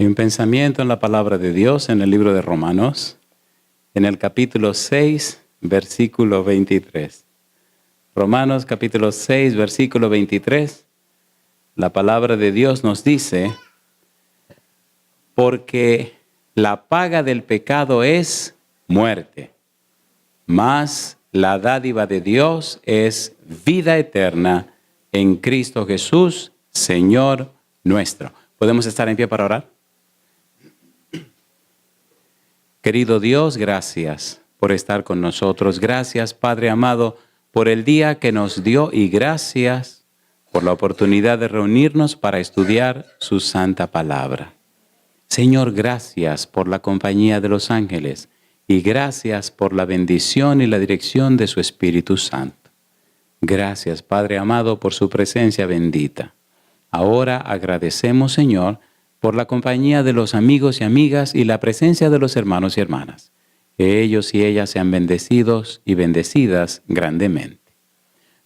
Hay un pensamiento en la palabra de Dios en el libro de Romanos, en el capítulo 6, versículo 23. Romanos capítulo 6, versículo 23. La palabra de Dios nos dice, porque la paga del pecado es muerte, mas la dádiva de Dios es vida eterna en Cristo Jesús, Señor nuestro. ¿Podemos estar en pie para orar? Querido Dios, gracias por estar con nosotros. Gracias, Padre amado, por el día que nos dio y gracias por la oportunidad de reunirnos para estudiar su santa palabra. Señor, gracias por la compañía de los ángeles y gracias por la bendición y la dirección de su Espíritu Santo. Gracias, Padre amado, por su presencia bendita. Ahora agradecemos, Señor, por la compañía de los amigos y amigas y la presencia de los hermanos y hermanas. Que ellos y ellas sean bendecidos y bendecidas grandemente.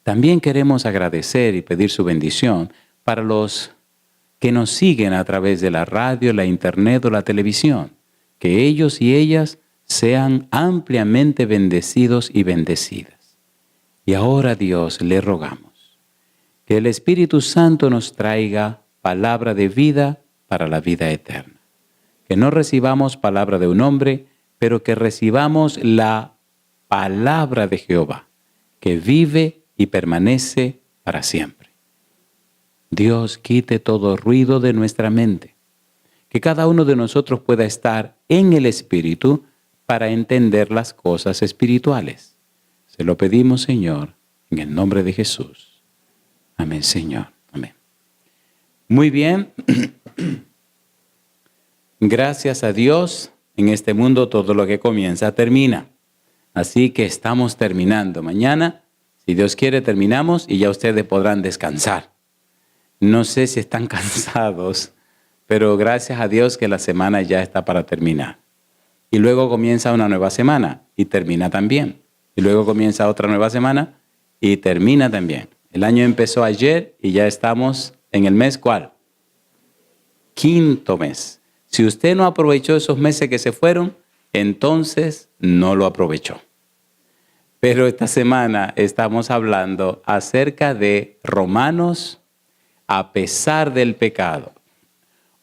También queremos agradecer y pedir su bendición para los que nos siguen a través de la radio, la internet o la televisión. Que ellos y ellas sean ampliamente bendecidos y bendecidas. Y ahora, Dios, le rogamos que el Espíritu Santo nos traiga palabra de vida para la vida eterna. Que no recibamos palabra de un hombre, pero que recibamos la palabra de Jehová, que vive y permanece para siempre. Dios, quite todo ruido de nuestra mente, que cada uno de nosotros pueda estar en el Espíritu para entender las cosas espirituales. Se lo pedimos, Señor, en el nombre de Jesús. Amén, Señor. Amén. Muy bien. Gracias a Dios, en este mundo todo lo que comienza termina. Así que estamos terminando. Mañana, si Dios quiere, terminamos y ya ustedes podrán descansar. No sé si están cansados, pero gracias a Dios que la semana ya está para terminar. Y luego comienza una nueva semana y termina también. Y luego comienza otra nueva semana y termina también. El año empezó ayer y ya estamos en el mes, ¿cuál? 5º mes. Si usted no aprovechó esos meses que se fueron, entonces no lo aprovechó. Pero esta semana estamos hablando acerca de Romanos a pesar del pecado.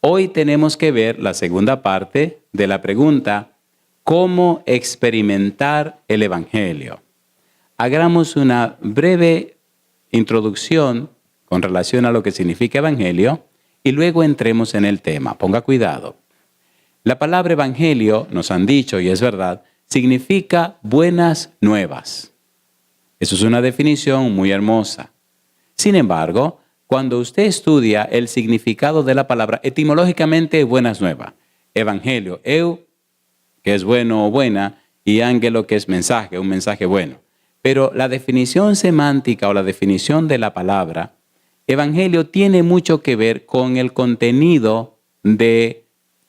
Hoy tenemos que ver la segunda parte de la pregunta, ¿cómo experimentar el Evangelio? Hagamos una breve introducción con relación a lo que significa Evangelio y luego entremos en el tema. Ponga cuidado. La palabra Evangelio, nos han dicho, y es verdad, significa buenas nuevas. Eso es una definición muy hermosa. Sin embargo, cuando usted estudia el significado de la palabra, etimológicamente buenas nuevas. Evangelio, eu, que es bueno o buena, y ángelo, que es mensaje, un mensaje bueno. Pero la definición semántica o la definición de la palabra, Evangelio tiene mucho que ver con el contenido de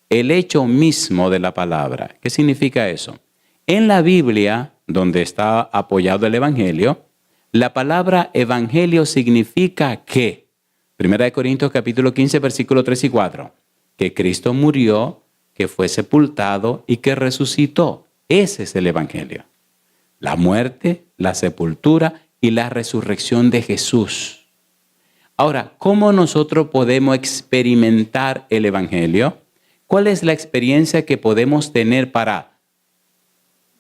el hecho mismo de la palabra. ¿Qué significa eso? En la Biblia, donde está apoyado el Evangelio, la palabra Evangelio significa que, 1 Corintios capítulo 15, versículo 3 y 4, que Cristo murió, que fue sepultado y que resucitó. Ese es el Evangelio. La muerte, la sepultura y la resurrección de Jesús. Ahora, ¿cómo nosotros podemos experimentar el Evangelio? ¿Cuál es la experiencia que podemos tener para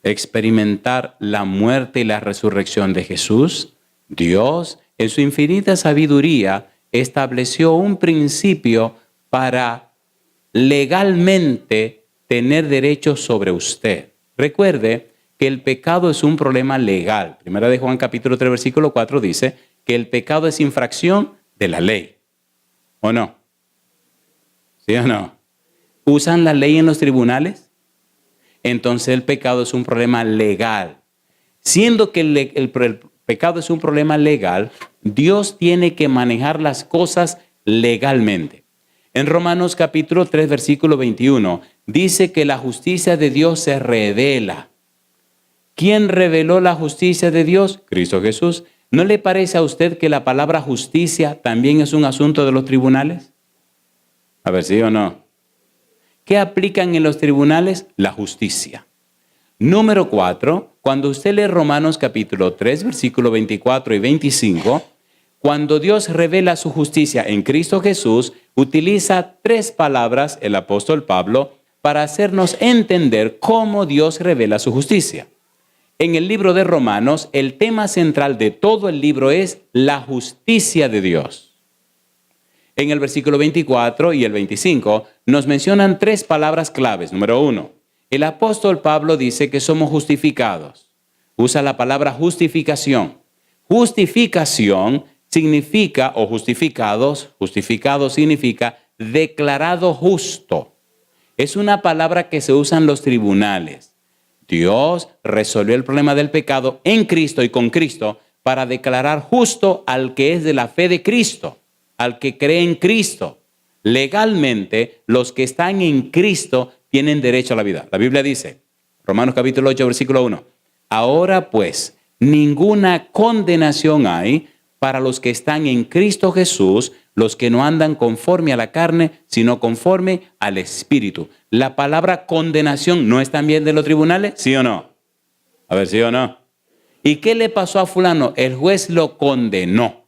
experimentar la muerte y la resurrección de Jesús? Dios, en su infinita sabiduría, estableció un principio para legalmente tener derechos sobre usted. Recuerde que el pecado es un problema legal. Primera de Juan capítulo 3, versículo 4 dice que el pecado es infracción de la ley. ¿O no? ¿Sí o no? ¿Usan la ley en los tribunales? Entonces el pecado es un problema legal. Siendo que el pecado es un problema legal, Dios tiene que manejar las cosas legalmente. En Romanos capítulo 3, versículo 21, dice que la justicia de Dios se revela. ¿Quién reveló la justicia de Dios? Cristo Jesús. ¿No le parece a usted que la palabra justicia también es un asunto de los tribunales? A ver, ¿sí o no? ¿Qué aplican en los tribunales? La justicia. Número 4, cuando usted lee Romanos capítulo 3, versículo 24 y 25, cuando Dios revela su justicia en Cristo Jesús, utiliza 3 palabras el apóstol Pablo para hacernos entender cómo Dios revela su justicia. En el libro de Romanos, el tema central de todo el libro es la justicia de Dios. En el versículo 24 y el 25 nos mencionan 3 palabras claves. Número 1, el apóstol Pablo dice que somos justificados. Usa la palabra justificación. Justificación significa, o justificado significa declarado justo. Es una palabra que se usa en los tribunales. Dios resolvió el problema del pecado en Cristo y con Cristo para declarar justo al que es de la fe de Cristo, al que cree en Cristo. Legalmente, los que están en Cristo tienen derecho a la vida. La Biblia dice, Romanos capítulo 8, versículo 1, ahora pues, ninguna condenación hay para los que están en Cristo Jesús, los que no andan conforme a la carne, sino conforme al Espíritu. La palabra condenación no es también de los tribunales, ¿sí o no? A ver, ¿sí o no? ¿Y qué le pasó a fulano? El juez lo condenó.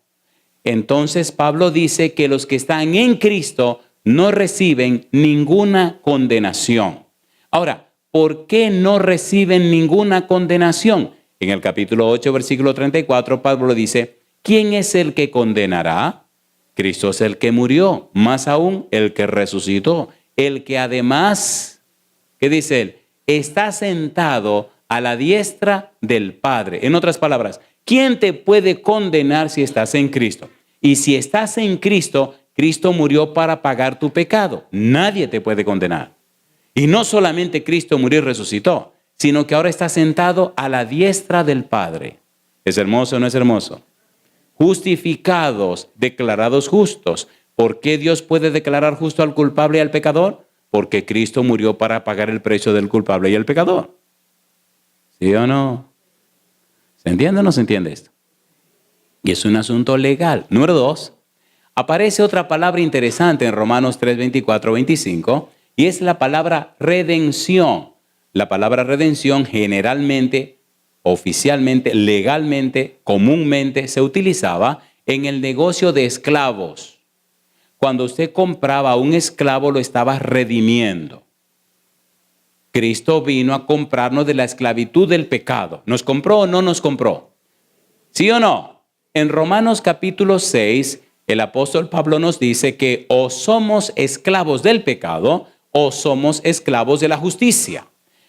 Entonces Pablo dice que los que están en Cristo no reciben ninguna condenación. Ahora, ¿por qué no reciben ninguna condenación? En el capítulo 8, versículo 34, Pablo dice, ¿quién es el que condenará? Cristo es el que murió, más aún el que resucitó, el que además, ¿qué dice él? Está sentado a la diestra del Padre. En otras palabras, ¿quién te puede condenar si estás en Cristo? Y si estás en Cristo, Cristo murió para pagar tu pecado. Nadie te puede condenar. Y no solamente Cristo murió y resucitó, sino que ahora está sentado a la diestra del Padre. ¿Es hermoso o no es hermoso? Justificados, declarados justos. ¿Por qué Dios puede declarar justo al culpable y al pecador? Porque Cristo murió para pagar el precio del culpable y el pecador. ¿Sí o no? ¿Se entiende o no se entiende esto? Y es un asunto legal. Número 2, aparece otra palabra interesante en Romanos 3, 24, 25, y es la palabra redención. La palabra redención generalmente, oficialmente, legalmente, comúnmente se utilizaba en el negocio de esclavos. Cuando usted compraba a un esclavo, lo estaba redimiendo. Cristo vino a comprarnos de la esclavitud del pecado. ¿Nos compró o no nos compró? ¿Sí o no? En Romanos capítulo 6, el apóstol Pablo nos dice que o somos esclavos del pecado o somos esclavos de la justicia.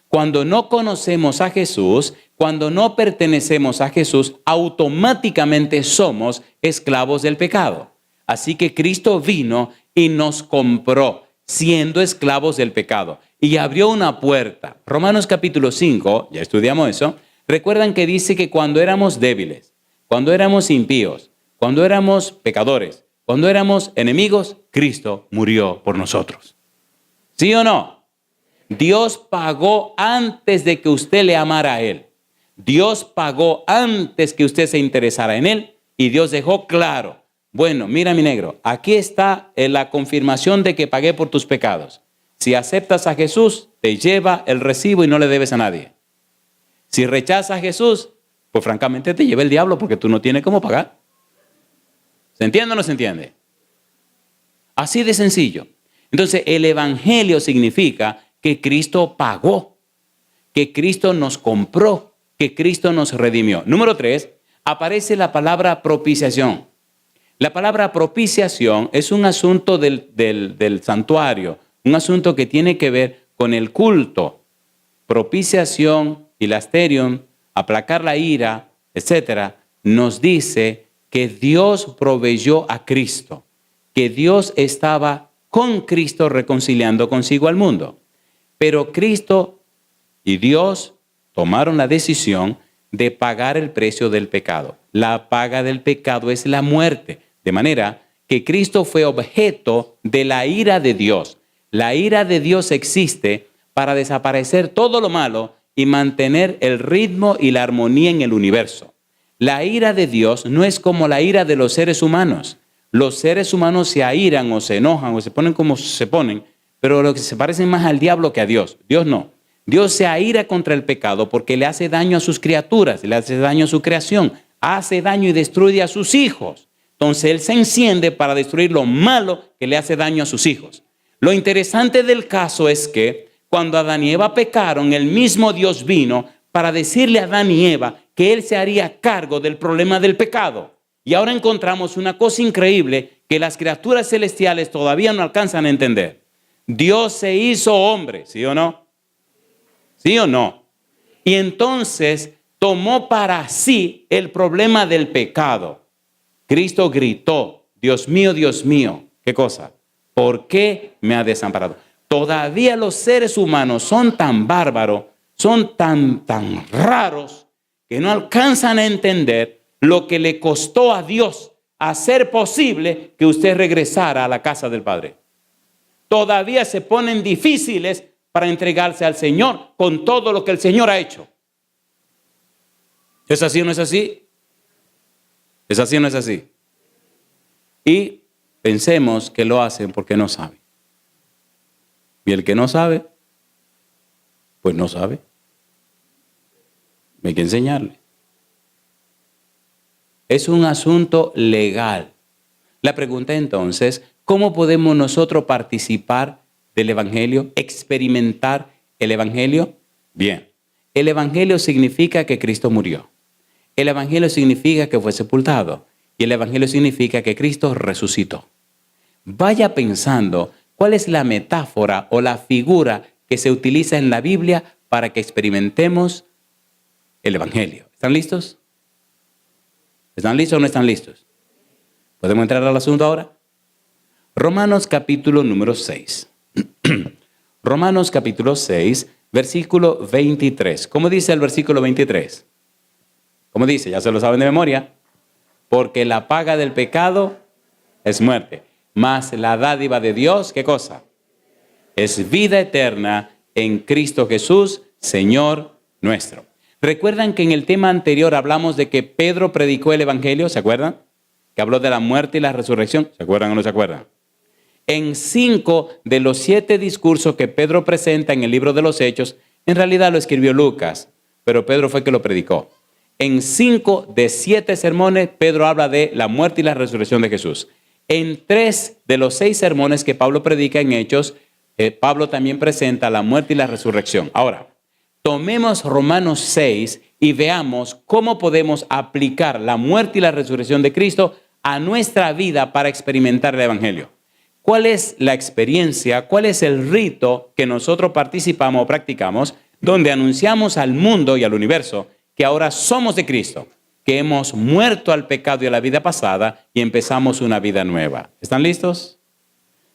Cuando no conocemos a Jesús, cuando no pertenecemos a Jesús, automáticamente somos esclavos del pecado. Así que Cristo vino y nos compró, siendo esclavos del pecado. Y abrió una puerta. Romanos capítulo 5, ya estudiamos eso. Recuerdan que dice que cuando éramos débiles, cuando éramos impíos, cuando éramos pecadores, cuando éramos enemigos, Cristo murió por nosotros. ¿Sí o no? Dios pagó antes de que usted le amara a Él. Dios pagó antes que usted se interesara en Él. Y Dios dejó claro, bueno, mira mi negro, aquí está la confirmación de que pagué por tus pecados. Si aceptas a Jesús, te lleva el recibo y no le debes a nadie. Si rechazas a Jesús, pues francamente te lleva el diablo porque tú no tienes cómo pagar. ¿Se entiende o no se entiende? Así de sencillo. Entonces, el evangelio significa que Cristo pagó, que Cristo nos compró, que Cristo nos redimió. Número 3, aparece la palabra propiciación. La palabra propiciación es un asunto del santuario, un asunto que tiene que ver con el culto. Propiciación, hilasterium, aplacar la ira, etcétera, nos dice que Dios proveyó a Cristo, que Dios estaba con Cristo reconciliando consigo al mundo. Pero Cristo y Dios tomaron la decisión de pagar el precio del pecado. La paga del pecado es la muerte, de manera que Cristo fue objeto de la ira de Dios. La ira de Dios existe para desaparecer todo lo malo y mantener el ritmo y la armonía en el universo. La ira de Dios no es como la ira de los seres humanos. Los seres humanos se airan o se enojan o se ponen como se ponen pero los que se parecen más al diablo que a Dios. Dios no. Dios se aira contra el pecado porque le hace daño a sus criaturas, le hace daño a su creación, hace daño y destruye a sus hijos. Entonces Él se enciende para destruir lo malo que le hace daño a sus hijos. Lo interesante del caso es que cuando Adán y Eva pecaron, el mismo Dios vino para decirle a Adán y Eva que Él se haría cargo del problema del pecado. Y ahora encontramos una cosa increíble que las criaturas celestiales todavía no alcanzan a entender. Dios se hizo hombre, ¿sí o no? ¿Sí o no? Y entonces tomó para sí el problema del pecado. Cristo gritó, Dios mío, ¿qué cosa? ¿Por qué me ha desamparado? Todavía los seres humanos son tan bárbaros, son tan raros, que no alcanzan a entender lo que le costó a Dios hacer posible que usted regresara a la casa del Padre. Todavía se ponen difíciles para entregarse al Señor con todo lo que el Señor ha hecho. ¿Es así o no es así? ¿Es así o no es así? Y pensemos que lo hacen porque no saben. Y el que no sabe, pues no sabe. Hay que enseñarle. Es un asunto legal. La pregunta entonces, ¿cómo podemos nosotros participar del Evangelio, experimentar el Evangelio? Bien, el Evangelio significa que Cristo murió. El Evangelio significa que fue sepultado. Y el Evangelio significa que Cristo resucitó. Vaya pensando cuál es la metáfora o la figura que se utiliza en la Biblia para que experimentemos el Evangelio. ¿Están listos? ¿Están listos o no están listos? ¿Podemos entrar al asunto ahora? Romanos capítulo número 6. Romanos capítulo 6, versículo 23. ¿Cómo dice el versículo 23? ¿Cómo dice? Ya se lo saben de memoria. Porque la paga del pecado es muerte. Mas la dádiva de Dios, ¿qué cosa? Es vida eterna en Cristo Jesús, Señor nuestro. ¿Recuerdan que en el tema anterior hablamos de que Pedro predicó el Evangelio? ¿Se acuerdan? Que habló de la muerte y la resurrección. ¿Se acuerdan o no se acuerdan? En 5 de los 7 discursos que Pedro presenta en el libro de los Hechos, en realidad lo escribió Lucas, pero Pedro fue el que lo predicó. En 5 de 7 sermones, Pedro habla de la muerte y la resurrección de Jesús. En 3 de los 6 sermones que Pablo predica en Hechos, Pablo también presenta la muerte y la resurrección. Ahora, tomemos Romanos 6 y veamos cómo podemos aplicar la muerte y la resurrección de Cristo a nuestra vida para experimentar el Evangelio. ¿Cuál es la experiencia, cuál es el rito que nosotros participamos o practicamos donde anunciamos al mundo y al universo que ahora somos de Cristo, que hemos muerto al pecado y a la vida pasada y empezamos una vida nueva? ¿Están listos?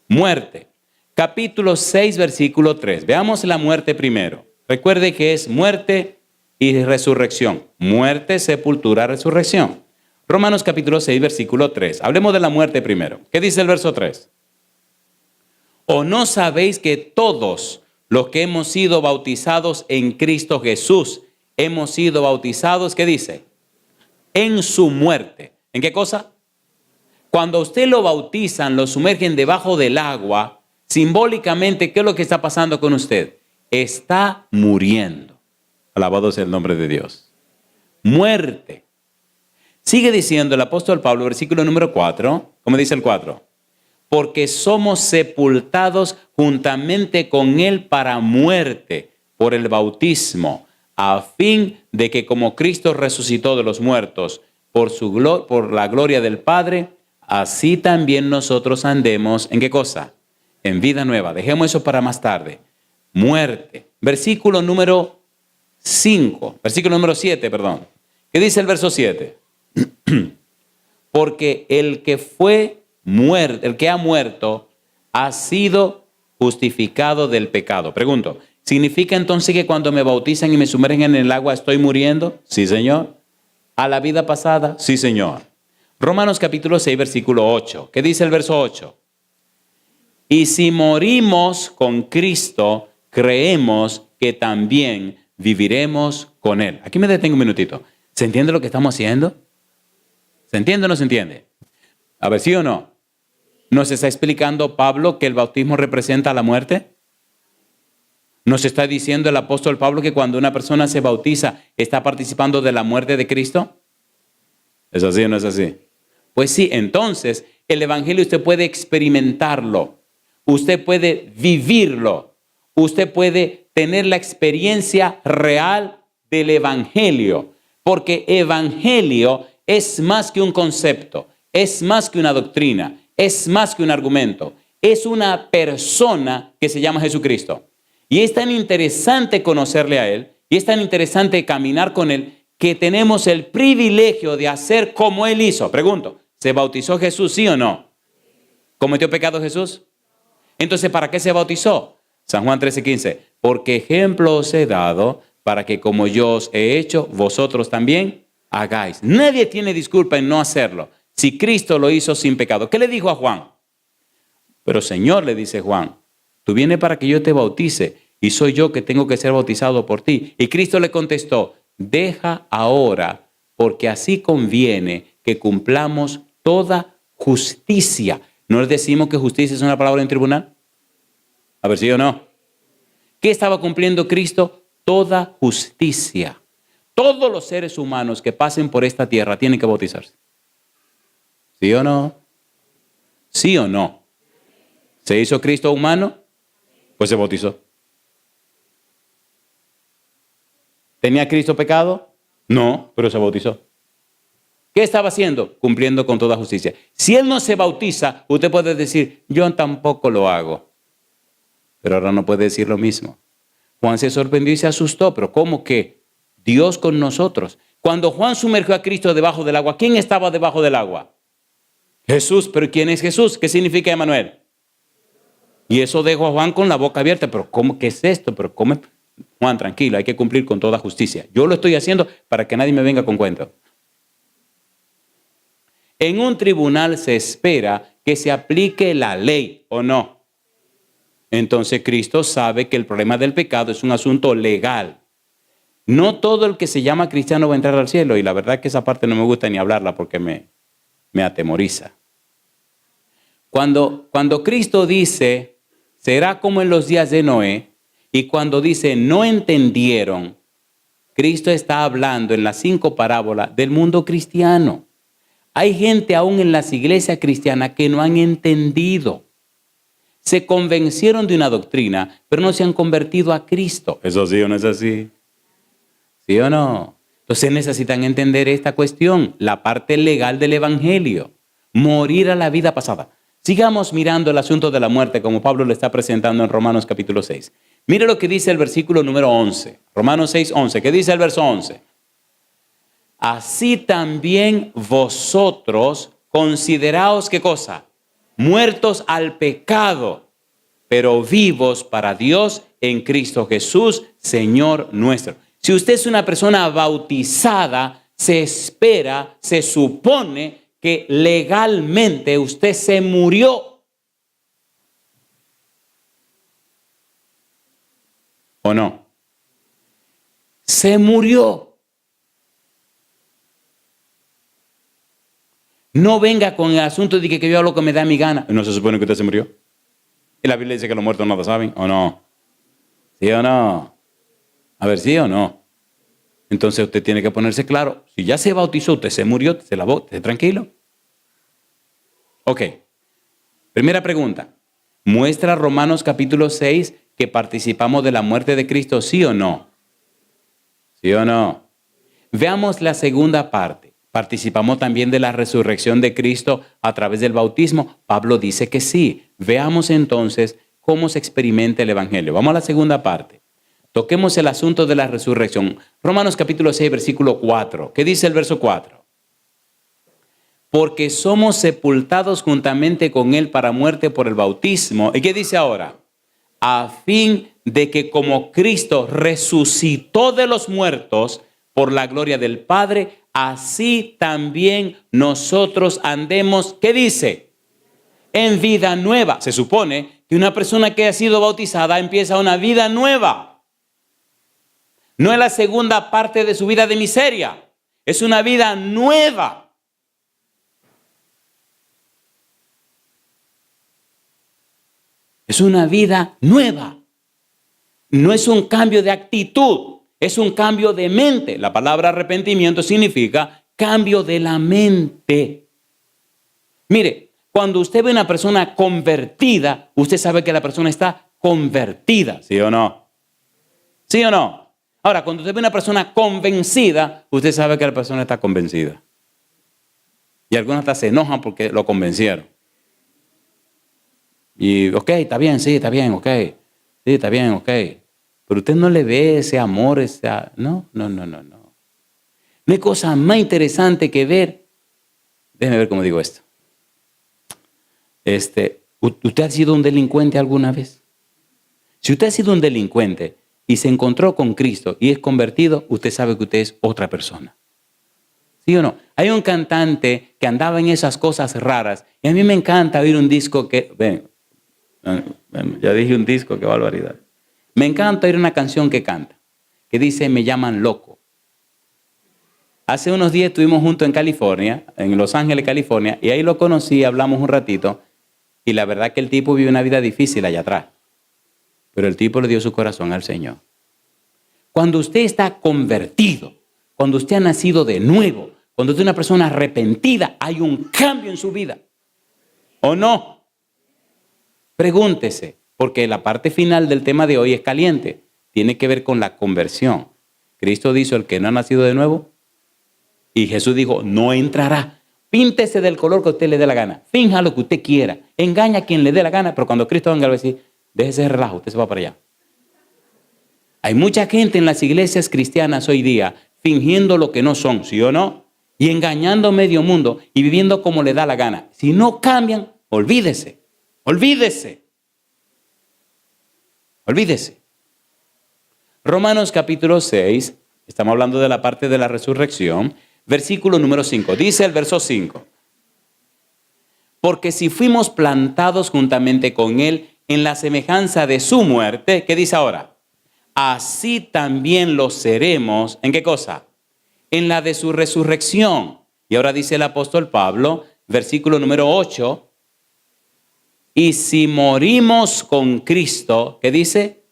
Muerte. Capítulo 6, versículo 3. Veamos la muerte primero. Recuerde que es muerte y resurrección. Muerte, sepultura, resurrección. Romanos capítulo 6, versículo 3. Hablemos de la muerte primero. ¿Qué dice el verso 3? ¿O no sabéis que todos los que hemos sido bautizados en Cristo Jesús, hemos sido bautizados, ¿qué dice? En su muerte. ¿En qué cosa? Cuando a usted lo bautizan, lo sumergen debajo del agua, simbólicamente, ¿qué es lo que está pasando con usted? Está muriendo. Alabado sea el nombre de Dios. Muerte. Sigue diciendo el apóstol Pablo, versículo número 4. ¿Cómo dice el 4? Porque somos sepultados juntamente con Él para muerte por el bautismo, a fin de que como Cristo resucitó de los muertos por la gloria del Padre, así también nosotros andemos, ¿en qué cosa? En vida nueva. Dejemos eso para más tarde. Muerte. Versículo número 7, perdón. ¿Qué dice el verso 7? Porque el que ha muerto ha sido justificado del pecado. Pregunto, ¿significa entonces que cuando me bautizan y me sumergen en el agua estoy muriendo? Sí, Señor. ¿A la vida pasada? Sí, Señor. Romanos capítulo 6, versículo 8. ¿Qué dice el verso 8? Y si morimos con Cristo, creemos que también viviremos con Él. Aquí me detengo un minutito. ¿Se entiende lo que estamos haciendo? ¿Se entiende o no se entiende? A ver, ¿sí o no? ¿Nos está explicando Pablo que el bautismo representa la muerte? ¿Nos está diciendo el apóstol Pablo que cuando una persona se bautiza está participando de la muerte de Cristo? ¿Es así o no es así? Pues sí, entonces el evangelio usted puede experimentarlo, usted puede vivirlo, usted puede tener la experiencia real del evangelio, porque evangelio es más que un concepto, es más que una doctrina, es más que un argumento, es una persona que se llama Jesucristo. Y es tan interesante conocerle a Él, y es tan interesante caminar con Él, que tenemos el privilegio de hacer como Él hizo. Pregunto, ¿se bautizó Jesús, sí o no? ¿Cometió pecado Jesús? Entonces, ¿para qué se bautizó? San Juan 13:15, porque ejemplo os he dado para que como yo os he hecho, vosotros también hagáis. Nadie tiene disculpa en no hacerlo. Si Cristo lo hizo sin pecado. ¿Qué le dijo a Juan? Pero Señor, le dice Juan, tú vienes para que yo te bautice y soy yo que tengo que ser bautizado por ti. Y Cristo le contestó, deja ahora, porque así conviene que cumplamos toda justicia. ¿No les decimos que justicia es una palabra en tribunal? A ver si o no. ¿Qué estaba cumpliendo Cristo? Toda justicia. Todos los seres humanos que pasen por esta tierra tienen que bautizarse. ¿Sí o no? ¿Sí o no? ¿Se hizo Cristo humano? Pues se bautizó. ¿Tenía Cristo pecado? No, pero se bautizó. ¿Qué estaba haciendo? Cumpliendo con toda justicia. Si Él no se bautiza, usted puede decir, yo tampoco lo hago. Pero ahora no puede decir lo mismo. Juan se sorprendió y se asustó, pero ¿cómo que Dios con nosotros? Cuando Juan sumergió a Cristo debajo del agua, ¿quién estaba debajo del agua? Jesús, pero ¿quién es Jesús? ¿Qué significa Emmanuel? Y eso dejó a Juan con la boca abierta, pero ¿cómo? ¿Qué es esto? Pero ¿cómo? Juan, tranquilo, hay que cumplir con toda justicia. Yo lo estoy haciendo para que nadie me venga con cuentos. En un tribunal se espera que se aplique la ley, ¿o no? Entonces Cristo sabe que el problema del pecado es un asunto legal. No todo el que se llama cristiano va a entrar al cielo, y la verdad que esa parte no me gusta ni hablarla porque me atemoriza. Cuando Cristo dice, será como en los días de Noé, y cuando dice, no entendieron, Cristo está hablando en las 5 parábolas del mundo cristiano. Hay gente aún en las iglesias cristianas que no han entendido. Se convencieron de una doctrina, pero no se han convertido a Cristo. ¿Eso sí o no es así? ¿Sí o no? Entonces necesitan entender esta cuestión, la parte legal del evangelio. Morir a la vida pasada. Sigamos mirando el asunto de la muerte como Pablo lo está presentando en Romanos capítulo 6. Mire lo que dice el versículo número 11. Romanos 6, 11. ¿Qué dice el verso 11? Así también vosotros consideraos, ¿qué cosa? Muertos al pecado, pero vivos para Dios en Cristo Jesús, Señor nuestro. Si usted es una persona bautizada, se espera, se supone que legalmente usted se murió. ¿O no? Se murió. No venga con el asunto de que yo hago lo que me da mi gana. ¿No se supone que usted se murió? Y la Biblia dice que los muertos no lo saben, ¿o no? ¿Sí o no? A ver, ¿sí o no? Entonces usted tiene que ponerse claro. Si ya se bautizó, usted se murió, se lavó, esté tranquilo. Ok. Primera pregunta. ¿Muestra Romanos capítulo 6 que participamos de la muerte de Cristo, sí o no? ¿Sí o no? Veamos la segunda parte. ¿Participamos también de la resurrección de Cristo a través del bautismo? Pablo dice que sí. Veamos entonces cómo se experimenta el evangelio. Vamos a la segunda parte. Toquemos el asunto de la resurrección. Romanos capítulo 6, versículo 4. ¿Qué dice el verso 4? Porque somos sepultados juntamente con Él para muerte por el bautismo. ¿Y qué dice ahora? A fin de que como Cristo resucitó de los muertos por la gloria del Padre, así también nosotros andemos, ¿qué dice? En vida nueva. Se supone que una persona que ha sido bautizada empieza una vida nueva. No es la segunda parte de su vida de miseria. Es una vida nueva. Es una vida nueva. No es un cambio de actitud, es un cambio de mente. La palabra arrepentimiento significa cambio de la mente. Mire, cuando usted ve a una persona convertida, usted sabe que la persona está convertida, ¿sí o no? ¿Sí o no? Ahora, cuando usted ve a una persona convencida, usted sabe que la persona está convencida. Y algunos hasta se enojan porque lo convencieron. Y, ok, está bien, sí, está bien, ok. Sí, está bien, ok. Pero usted no le ve ese amor, No. No hay cosa más interesante que ver. Déjeme ver cómo digo esto. ¿Usted ha sido un delincuente alguna vez? Si usted ha sido un delincuente y se encontró con Cristo y es convertido, usted sabe que usted es otra persona. ¿Sí o no? Hay un cantante que andaba en esas cosas raras y a mí me encanta oír un disco ya dije un disco, qué barbaridad. Me encanta oír una canción que canta, que dice, me llaman loco. Hace unos días estuvimos juntos en California, en Los Ángeles, California, y ahí lo conocí, hablamos un ratito, y la verdad que el tipo vive una vida difícil allá atrás. Pero el tipo le dio su corazón al Señor. Cuando usted está convertido, cuando usted ha nacido de nuevo, cuando usted es una persona arrepentida, hay un cambio en su vida. ¿O no? Pregúntese, porque la parte final del tema de hoy es caliente. Tiene que ver con la conversión. Cristo dijo, el que no ha nacido de nuevo, y Jesús dijo, no entrará. Píntese del color que a usted le dé la gana. Finja lo que usted quiera. Engaña a quien le dé la gana, pero cuando Cristo venga, le va a decir, déjese de relajo, usted se va para allá. Hay mucha gente en las iglesias cristianas hoy día fingiendo lo que no son, ¿sí o no? Y engañando a medio mundo y viviendo como le da la gana. Si no cambian, olvídese. Olvídese. Olvídese. Romanos capítulo 6, estamos hablando de la parte de la resurrección, versículo número 5. Dice el verso 5. Porque si fuimos plantados juntamente con Él en la semejanza de su muerte, ¿qué dice ahora? Así también lo seremos, ¿en qué cosa? En la de su resurrección. Y ahora dice el apóstol Pablo, versículo número 8, y si morimos con Cristo, ¿qué dice?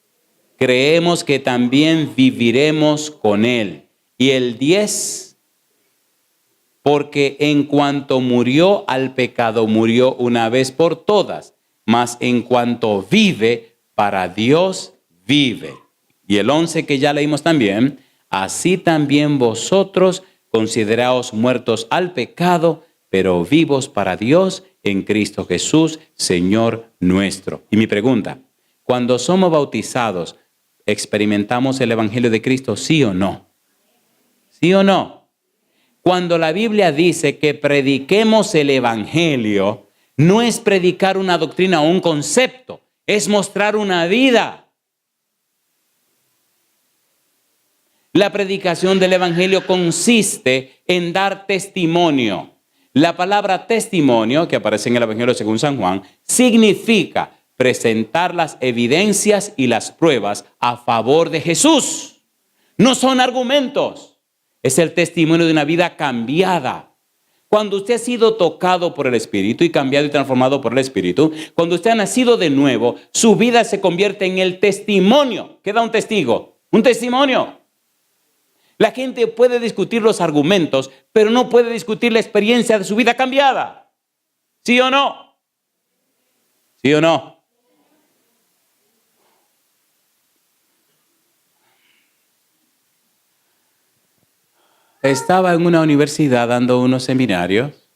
Creemos que también viviremos con Él. Y el 10, porque en cuanto murió al pecado, murió una vez por todas, mas en cuanto vive, para Dios vive. Y el 11 que ya leímos también, así también vosotros consideraos muertos al pecado, pero vivos para Dios en Cristo Jesús, Señor nuestro. Y mi pregunta, cuando somos bautizados, ¿experimentamos el Evangelio de Cristo, sí o no? ¿Sí o no? Cuando la Biblia dice que prediquemos el Evangelio, no es predicar una doctrina o un concepto, es mostrar una vida. La predicación del Evangelio consiste en dar testimonio. La palabra testimonio, que aparece en el Evangelio según San Juan, significa presentar las evidencias y las pruebas a favor de Jesús. No son argumentos, es el testimonio de una vida cambiada. Cuando usted ha sido tocado por el Espíritu y cambiado y transformado por el Espíritu, cuando usted ha nacido de nuevo, su vida se convierte en el testimonio. ¿Qué da un testigo? Un testimonio. La gente puede discutir los argumentos, pero no puede discutir la experiencia de su vida cambiada. ¿Sí o no? ¿Sí o no? Estaba en una universidad dando unos seminarios.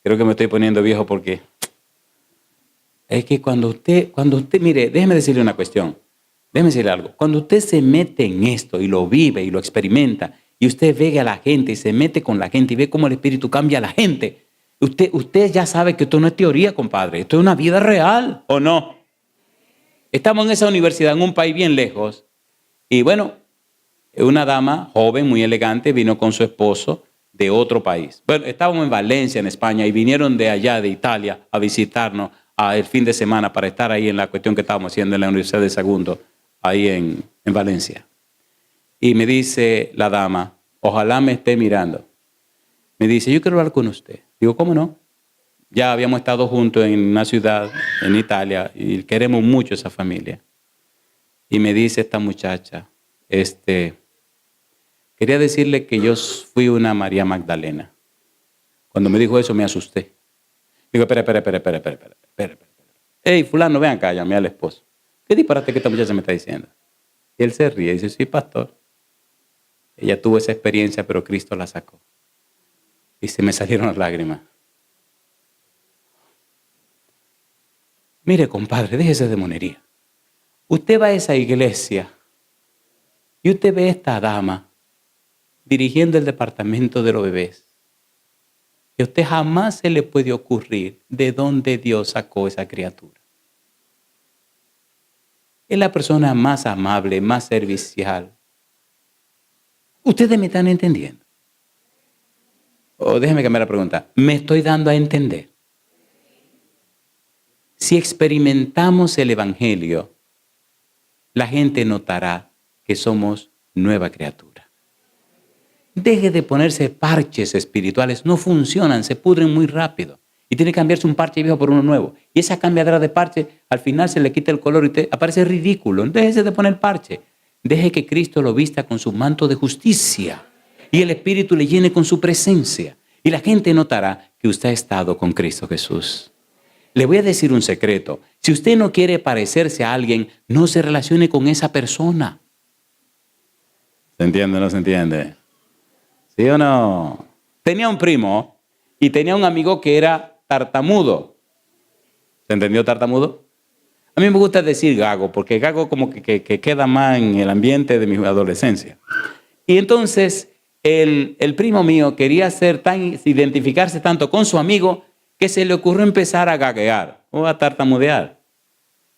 Creo que me estoy poniendo viejo porque es que cuando usted, mire, déjeme decirle una cuestión, déjeme decirle algo. Cuando usted se mete en esto y lo vive y lo experimenta y usted ve a la gente y se mete con la gente y ve cómo el Espíritu cambia a la gente, usted ya sabe que esto no es teoría, compadre, esto es una vida real, ¿o no? Estamos en esa universidad en un país bien lejos y bueno, una dama joven, muy elegante, vino con su esposo de otro país. Bueno, estábamos en Valencia, en España, y vinieron de allá, de Italia, a visitarnos el fin de semana para estar ahí en la cuestión que estábamos haciendo en la Universidad de Sagunto, ahí en Valencia. Y me dice la dama, Ojalá me esté mirando. Me dice, yo quiero hablar con usted. Digo, ¿cómo no? Ya habíamos estado juntos en una ciudad, en Italia, y queremos mucho esa familia. Y me dice esta muchacha, quería decirle que yo fui una María Magdalena. Cuando me dijo eso me asusté. Digo, espera. Hey, fulano, ven acá, llamé al esposo. ¿Qué disparate que esta muchacha me está diciendo? Y él se ríe y dice, sí, pastor. Ella tuvo esa experiencia, pero Cristo la sacó. Y se me salieron las lágrimas. Mire, compadre, déjese de monería. Usted va a esa iglesia y usted ve a esta dama dirigiendo el departamento de los bebés. Y a usted jamás se le puede ocurrir de dónde Dios sacó esa criatura. Es la persona más amable, más servicial. ¿Ustedes me están entendiendo? O déjenme cambiar la pregunta. ¿Me estoy dando a entender? Si experimentamos el Evangelio, la gente notará que somos nueva criatura. Deje de ponerse parches espirituales. No funcionan, se pudren muy rápido. Y tiene que cambiarse un parche viejo por uno nuevo. Y esa cambiadera de parche, al final se le quita el color y te aparece ridículo. Déjese de poner parche. Deje que Cristo lo vista con su manto de justicia. Y el Espíritu le llene con su presencia. Y la gente notará que usted ha estado con Cristo Jesús. Le voy a decir un secreto. Si usted no quiere parecerse a alguien, no se relacione con esa persona. ¿Se entiende o no se entiende? ¿Sí o no? Tenía un primo y tenía un amigo que era tartamudo. ¿Se entendió tartamudo? A mí me gusta decir gago, porque gago como que queda más en el ambiente de mi adolescencia. Y entonces el primo mío quería identificarse tanto con su amigo que se le ocurrió empezar a gaguear o a tartamudear.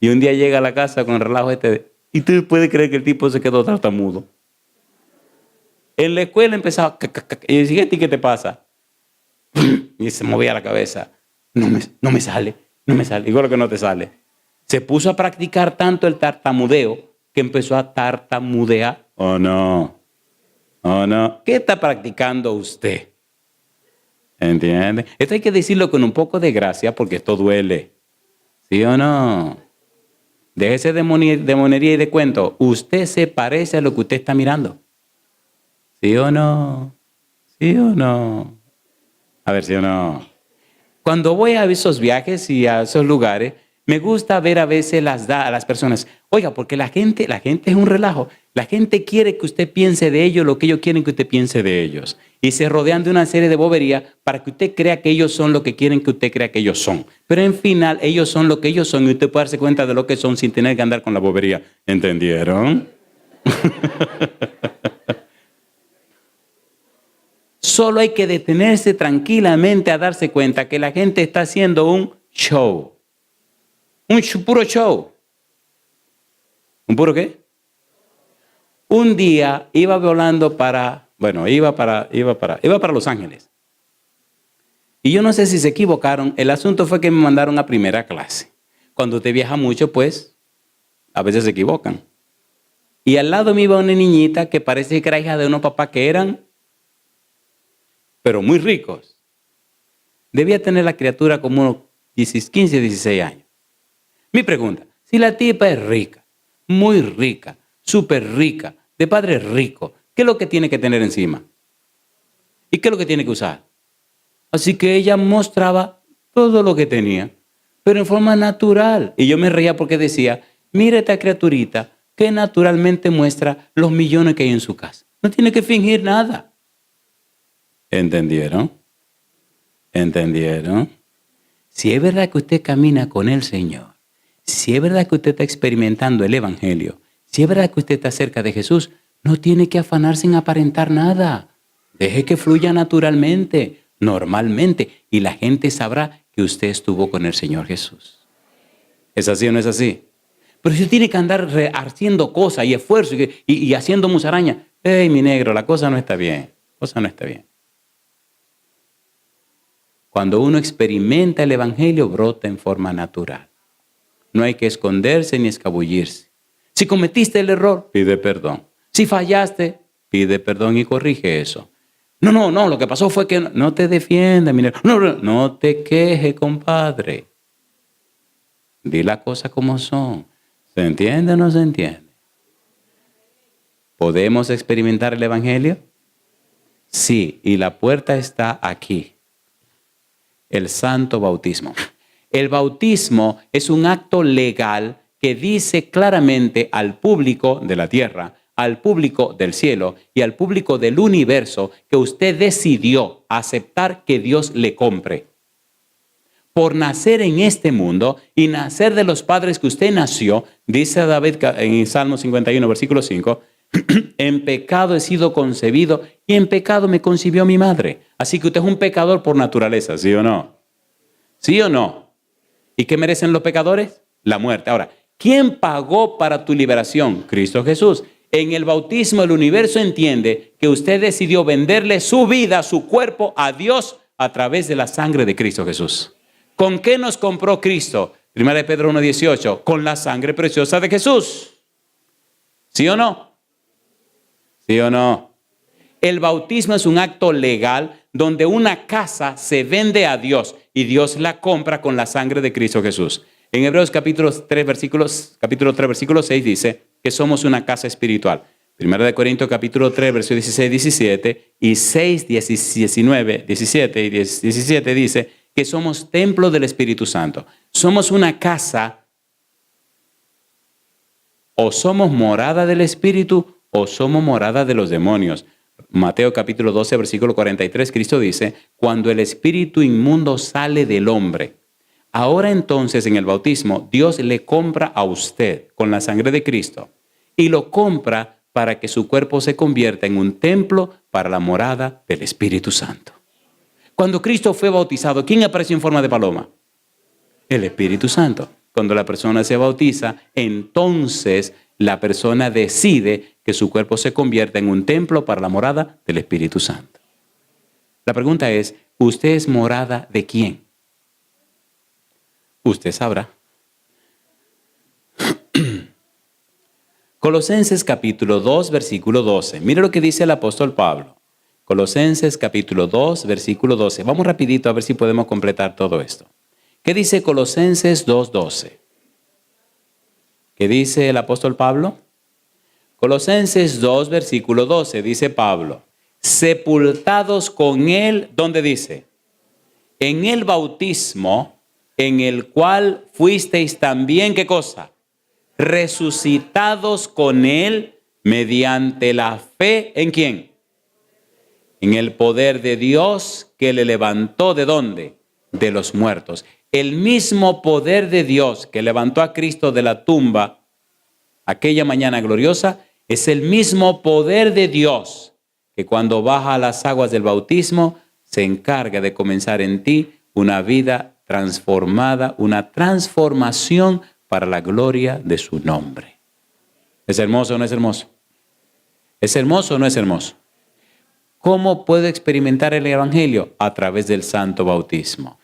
Y un día llega a la casa con el relajo y tú puedes creer que el tipo se quedó tartamudo. En la escuela empezaba, y decía, ¿y qué te pasa? Y se movía la cabeza. No me sale. Igual que no te sale. Se puso a practicar tanto el tartamudeo que empezó a tartamudear. ¿O no? ¿Qué está practicando usted? ¿Entiende? Esto hay que decirlo con un poco de gracia porque esto duele. ¿Sí o no? Déjese de monería y de cuento. Usted se parece a lo que usted está mirando. ¿Sí o no? ¿Sí o no? A ver, ¿sí o no? Cuando voy a esos viajes y a esos lugares, me gusta ver a veces a las personas. Oiga, porque la gente es un relajo. La gente quiere que usted piense de ellos lo que ellos quieren que usted piense de ellos. Y se rodean de una serie de boberías para que usted crea que ellos son lo que quieren que usted crea que ellos son. Pero en final, ellos son lo que ellos son y usted puede darse cuenta de lo que son sin tener que andar con la bobería. ¿Entendieron? Solo hay que detenerse tranquilamente a darse cuenta que la gente está haciendo un show. Puro show. ¿Un puro qué? Un día iba volando iba para Los Ángeles. Y yo no sé si se equivocaron. El asunto fue que me mandaron a primera clase. Cuando usted viaja mucho, pues, a veces se equivocan. Y al lado me iba una niñita que parece que era hija de unos papás que eran, pero muy ricos. Debía tener la criatura como unos 15, 16 años. Mi pregunta, si la tipa es rica, muy rica, súper rica, de padre rico, ¿qué es lo que tiene que tener encima? ¿Y qué es lo que tiene que usar? Así que ella mostraba todo lo que tenía, pero en forma natural. Y yo me reía porque decía, mira esta criaturita que naturalmente muestra los millones que hay en su casa. No tiene que fingir nada. ¿Entendieron? Si es verdad que usted camina con el Señor, si es verdad que usted está experimentando el Evangelio, si es verdad que usted está cerca de Jesús, no tiene que afanarse en aparentar nada. Deje que fluya naturalmente, normalmente, y la gente sabrá que usted estuvo con el Señor Jesús. ¿Es así o no es así? Pero si usted tiene que andar haciendo cosas y esfuerzo y haciendo musaraña, ¡hey, mi negro, la cosa no está bien! Cuando uno experimenta el Evangelio, brota en forma natural. No hay que esconderse ni escabullirse. Si cometiste el error, pide perdón. Si fallaste, pide perdón y corrige eso. No, lo que pasó fue que no te defiendas, no te quejes, compadre. Di las cosas como son. ¿Se entiende o no se entiende? ¿Podemos experimentar el Evangelio? Sí, y la puerta está aquí. El santo bautismo. El bautismo es un acto legal que dice claramente al público de la tierra, al público del cielo y al público del universo que usted decidió aceptar que Dios le compre. Por nacer en este mundo y nacer de los padres que usted nació, dice David en Salmo 51, versículo 5, en pecado he sido concebido y en pecado me concibió mi madre. Así que usted es un pecador por naturaleza, ¿sí o no? ¿Sí o no? ¿Y qué merecen los pecadores? La muerte. Ahora, ¿quién pagó para tu liberación? Cristo Jesús. En el bautismo el universo entiende que usted decidió venderle su vida, su cuerpo a Dios a través de la sangre de Cristo Jesús. ¿Con qué nos compró Cristo? 1 Pedro 1:18, con la sangre preciosa de Jesús. ¿Sí o no? ¿Sí o no? El bautismo es un acto legal donde una casa se vende a Dios y Dios la compra con la sangre de Cristo Jesús. En Hebreos capítulo 3, versículo 6 dice que somos una casa espiritual. 1 Corintios capítulo 3, versículos 16, 17 y 6, 19, 17 y 17 dice que somos templo del Espíritu Santo. Somos una casa, o somos morada del Espíritu o somos morada de los demonios. Mateo capítulo 12, versículo 43, Cristo dice, cuando el espíritu inmundo sale del hombre. Ahora entonces en el bautismo Dios le compra a usted con la sangre de Cristo y lo compra para que su cuerpo se convierta en un templo para la morada del Espíritu Santo. Cuando Cristo fue bautizado, ¿quién apareció en forma de paloma? El Espíritu Santo. Cuando la persona se bautiza, entonces la persona decide que su cuerpo se convierta en un templo para la morada del Espíritu Santo. La pregunta es, ¿usted es morada de quién? Usted sabrá. Colosenses capítulo 2, versículo 12. Mire lo que dice el apóstol Pablo. Colosenses capítulo 2, versículo 12. Vamos rapidito a ver si podemos completar todo esto. ¿Qué dice Colosenses 2:12? ¿Qué dice el apóstol Pablo? Colosenses 2, versículo 12, dice Pablo, sepultados con él, ¿dónde dice? En el bautismo, en el cual fuisteis también, ¿qué cosa? Resucitados con él mediante la fe, ¿en quién? En el poder de Dios que le levantó, ¿de dónde? De los muertos. El mismo poder de Dios que levantó a Cristo de la tumba aquella mañana gloriosa es el mismo poder de Dios que cuando baja a las aguas del bautismo se encarga de comenzar en ti una vida transformada, una transformación para la gloria de su nombre. ¿Es hermoso o no es hermoso? ¿Es hermoso o no es hermoso? ¿Cómo puedo experimentar el Evangelio? A través del santo bautismo.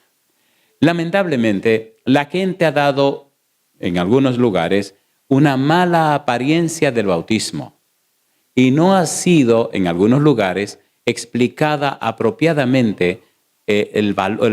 Lamentablemente, la gente ha dado, en algunos lugares, una mala apariencia del bautismo y no ha sido, en algunos lugares, explicado apropiadamente el valor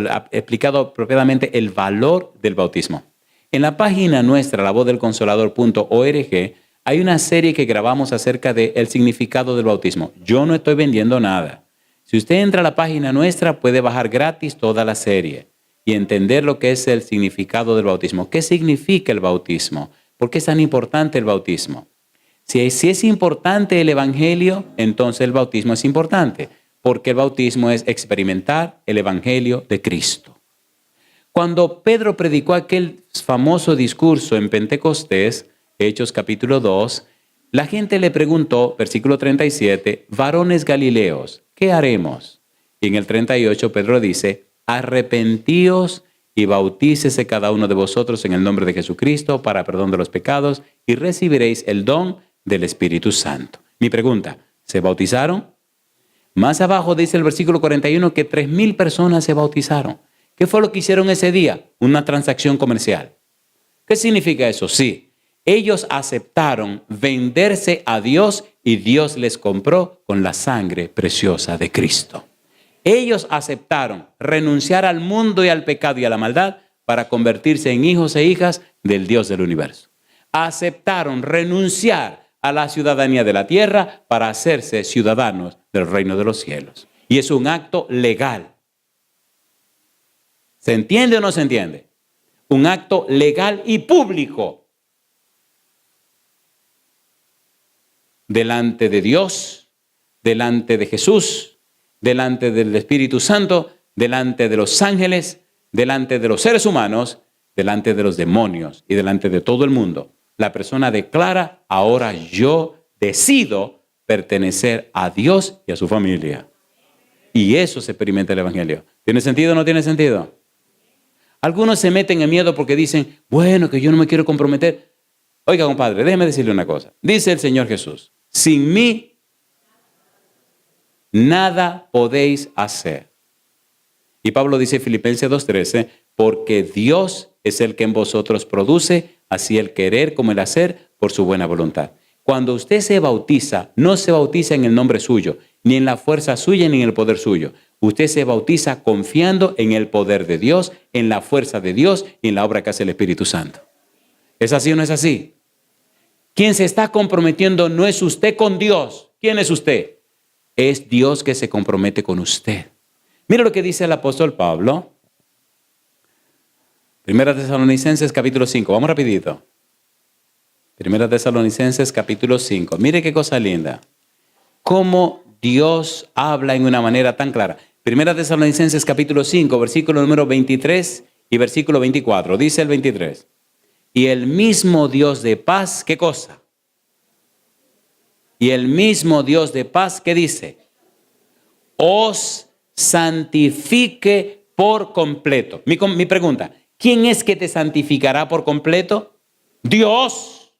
del bautismo. En la página nuestra, lavozdelconsolador.org, hay una serie que grabamos acerca del significado del bautismo. Yo no estoy vendiendo nada. Si usted entra a la página nuestra, puede bajar gratis toda la serie y entender lo que es el significado del bautismo. ¿Qué significa el bautismo? ¿Por qué es tan importante el bautismo? Si es importante el Evangelio, entonces el bautismo es importante, porque el bautismo es experimentar el Evangelio de Cristo. Cuando Pedro predicó aquel famoso discurso en Pentecostés, Hechos capítulo 2, la gente le preguntó, versículo 37, varones galileos, ¿qué haremos? Y en el 38 Pedro dice, arrepentíos y bautícese cada uno de vosotros en el nombre de Jesucristo para perdón de los pecados y recibiréis el don del Espíritu Santo. Mi pregunta, ¿se bautizaron? Más abajo dice el versículo 41 que 3,000 personas se bautizaron. ¿Qué fue lo que hicieron ese día? Una transacción comercial. ¿Qué significa eso? Sí, Ellos aceptaron venderse a Dios y Dios les compró con la sangre preciosa de Cristo. Ellos aceptaron renunciar al mundo y al pecado y a la maldad para convertirse en hijos e hijas del Dios del universo. Aceptaron renunciar a la ciudadanía de la tierra para hacerse ciudadanos del reino de los cielos. Y es un acto legal. ¿Se entiende o no se entiende? Un acto legal y público. Delante de Dios, delante de Jesús, delante del Espíritu Santo, delante de los ángeles, delante de los seres humanos, delante de los demonios y delante de todo el mundo. La persona declara, ahora yo decido pertenecer a Dios y a su familia. Y eso se experimenta en el Evangelio. ¿Tiene sentido o no tiene sentido? Algunos se meten en miedo porque dicen, bueno, que yo no me quiero comprometer. Oiga, compadre, déjeme decirle una cosa. Dice el Señor Jesús, sin mí nada podéis hacer. Y Pablo dice en Filipenses 2:13, porque Dios es el que en vosotros produce así el querer como el hacer por su buena voluntad. Cuando usted se bautiza, no se bautiza en el nombre suyo, ni en la fuerza suya, ni en el poder suyo. Usted se bautiza confiando en el poder de Dios, en la fuerza de Dios y en la obra que hace el Espíritu Santo. ¿Es así o no es así? Quien se está comprometiendo no es usted con Dios. ¿Quién es usted? Es Dios que se compromete con usted. Mira lo que dice el apóstol Pablo. Primera Tesalonicenses capítulo 5. Vamos rapidito. Primera Tesalonicenses capítulo 5. Mire qué cosa linda. Cómo Dios habla en una manera tan clara. Primera Tesalonicenses capítulo 5, versículo número 23 y versículo 24. Dice el 23. Y el mismo Dios de paz, ¿qué cosa? Y el mismo Dios de paz, ¿qué dice? Os santifique por completo. Mi pregunta, ¿quién es que te santificará por completo? Dios.